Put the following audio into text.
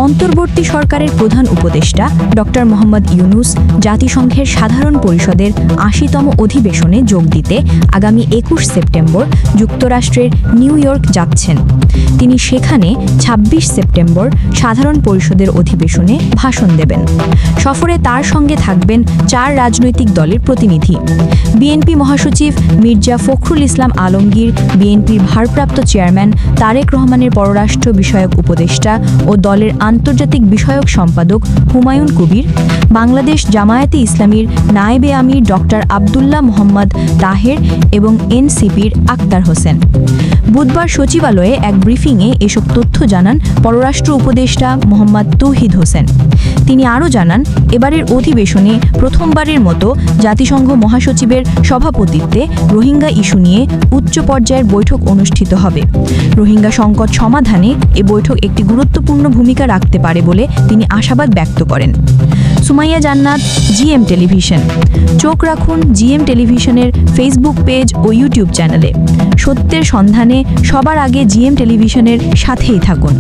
অন্তর্বর্তী সরকারের প্রধান উপদেষ্টা ডক্টর মোহাম্মদ ইউনূস জাতিসংঘের সাধারণ পরিষদের ৮০তম অধিবেশনে যোগ দিতে আগামী ২১ সেপ্টেম্বর যুক্তরাষ্ট্রের নিউ ইয়র্ক যাচ্ছেন। তিনি সেখানে ২৬ সেপ্টেম্বর সাধারণ পরিষদের অধিবেশনে ভাষণ দেবেন। সফরে তার সঙ্গে থাকবেন ৪ রাজনৈতিক দলের প্রতিনিধি। বিএনপি মহাসচিব মির্জা ফখরুল ইসলাম আলমগীর, বিএনপির ভারপ্রাপ্ত চেয়ারম্যান তারেক রহমানের পররাষ্ট্র বিষয়ক উপদেষ্টা ও দলের আন্তর্জাতিক বিষয়ক সম্পাদক হুমায়ুন কবির, বাংলাদেশ জামায়াতে ইসলামীর নায়েবে আমির ডক্টর আব্দুল্লাহ মোহাম্মদ তাহের এবং এনসিপির আক্তার হোসেন। বুধবার সচিবালয়ে এক ব্রিফিংয়ে এসব তথ্য জানান পররাষ্ট্র উপদেষ্টা মোহাম্মদ তৌহিদ হোসেন। তিনি আরও জানান, এবারের অধিবেশনে প্রথমবারের মতো জাতিসংঘ মহাসচিবের সভাপতিত্বে রোহিঙ্গা ইস্যু নিয়ে উচ্চ পর্যায়ের বৈঠক অনুষ্ঠিত হবে। রোহিঙ্গা সংকট সমাধানে এ বৈঠক একটি গুরুত্বপূর্ণ ভূমিকা রাখতে পারে বলে তিনি আশাবাদ ব্যক্ত করেন। সুমাইয়া জান্নাত, জিএম টেলিভিশন। চোখ রাখুন জিএম টেলিভিশনের ফেসবুক পেজ ও ইউটিউব চ্যানেলে। সত্যের সন্ধানে সবার আগে জিএম টেলিভিশনের সাথেই থাকুন।